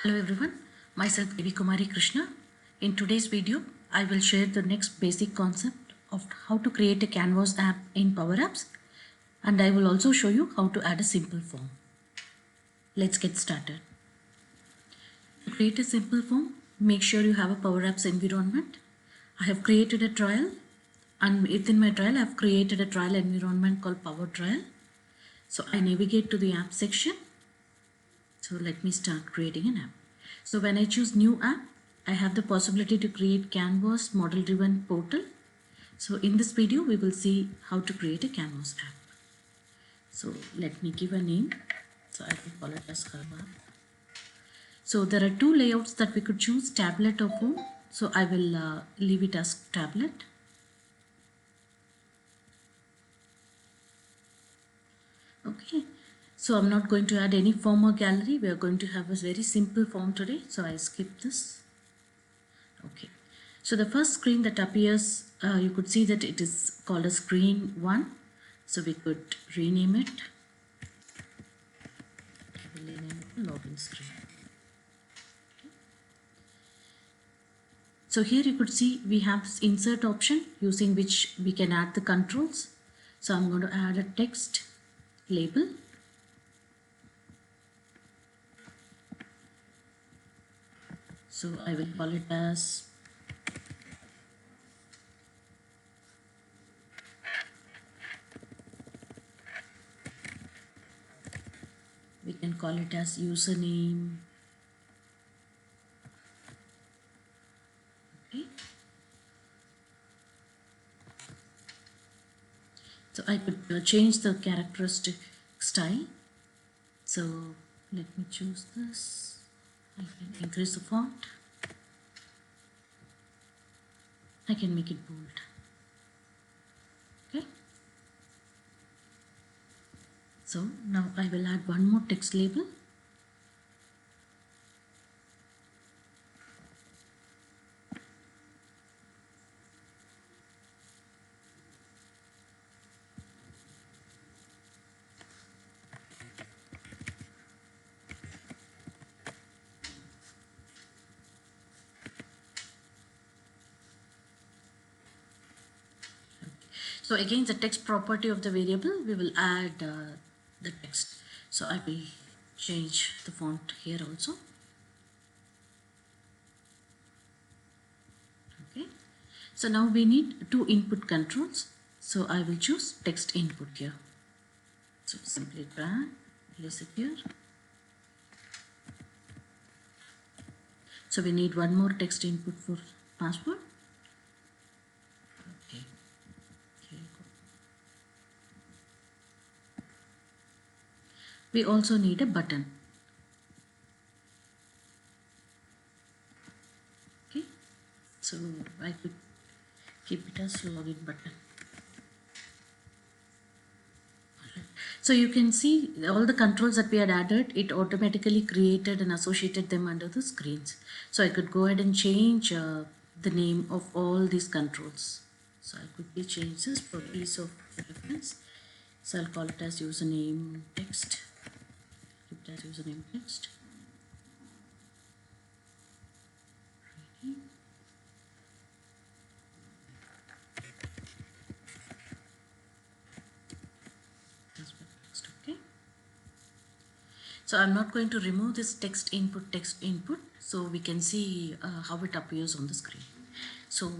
Hello everyone, myself Devi Kumari Krishna. In today's video, I will share the next basic concept of how to create a Canvas app in Power Apps, and I will also show you how to add a simple form. Let's get started. To create a simple form, make sure you have a Power Apps environment. I have created a trial, and within my trial, I have created a trial environment called Power Trial. So I navigate to the app section. So let me start creating an app. So when I choose new app, I have the possibility to create Canvas model driven portal. So in this video, we will see how to create a Canvas app. So let me give a name. So I will call it as Harvard. So there are two layouts that we could choose, tablet or phone. So I will leave it as tablet. Okay. So I'm not going to add any form or gallery. We are going to have a very simple form today. So I skip this. Okay. So the first screen that appears, you could see that it is called a screen 1. So we could rename it. We'll rename it login screen. So here you could see we have this insert option using which we can add the controls. So I'm going to add a text label. So I will call it as we can call it as username. Okay. So I could change the characteristic style. So let me choose this. I can increase the font. I can make it bold. Okay. So now I will add one more text label. So again, the text property of the variable, we will add the text. So I will change the font here also. Okay. So now we need two input controls. So I will choose text input here. So simply drag, place it here. So we need one more text input for password. Okay. Here you go. We also need a button. Okay. So I could keep it as login button. So you can see all the controls that we had added, it automatically created and associated them under the screens. So I could go ahead and change the name of all these controls. So I quickly change this for ease of reference. So I'll call it as username text. Keep it as username text. Ready. Okay. So I'm not going to remove this text input, so we can see how it appears on the screen. So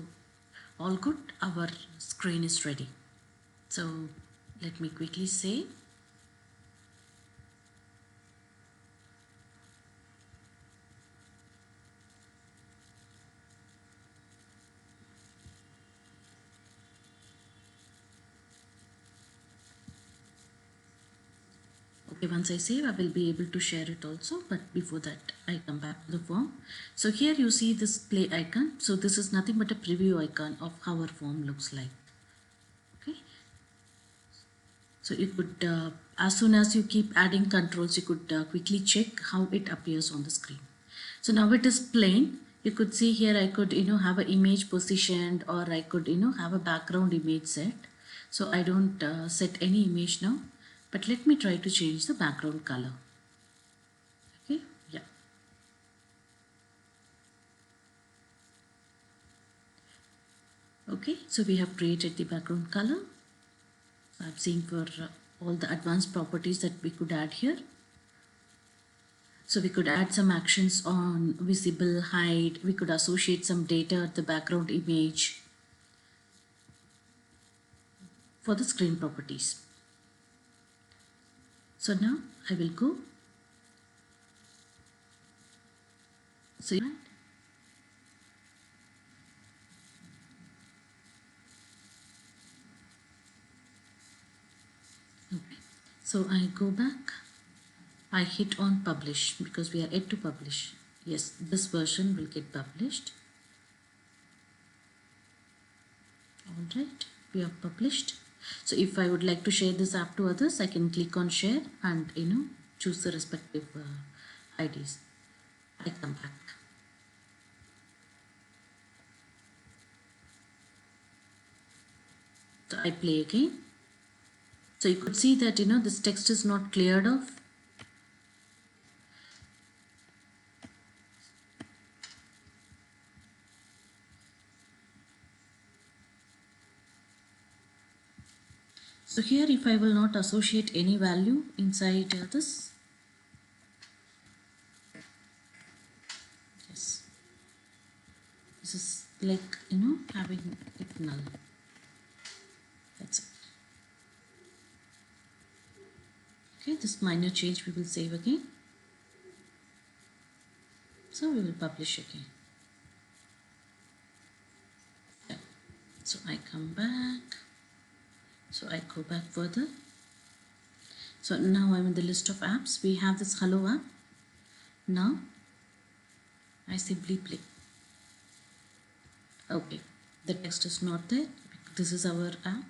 all good, our screen is ready. So let me quickly save. Okay, once I save, I will be able to share it also, but before that, I come back to the form. So here you see this play icon. So this is nothing but a preview icon of how our form looks like. Okay. So you could, as soon as you keep adding controls, you could quickly check how it appears on the screen. So now it is plain. You could see here I could, have an image positioned, or I could, have a background image set. So I don't set any image now. But let me try to change the background color. Okay, yeah. Okay, so we have created the background color. I'm seeing for all the advanced properties that we could add here. So we could add some actions on visible, hide. We could associate some data at the background image for the screen properties. So now I will go. So okay. So I go back. I hit on publish because we are yet to publish. Yes, this version will get published. All right, we have published. So if I would like to share this app to others, I can click on share and choose the respective IDs. I come back. So I play again. So you could see that this text is not cleared off. So here if I will not associate any value inside this, yes, this is like having it null. That's it. Okay, this minor change we will save again. So we will publish again. Yeah. So I come back. So I go back further. So now I'm in the list of apps. We have this Hello app. Now I simply play. Okay, the text is not there. This is our app.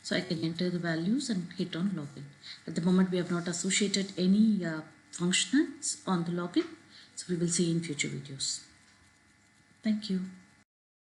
So I can enter the values and hit on login. At the moment we have not associated any functions on the login. So we will see in future videos. Thank you.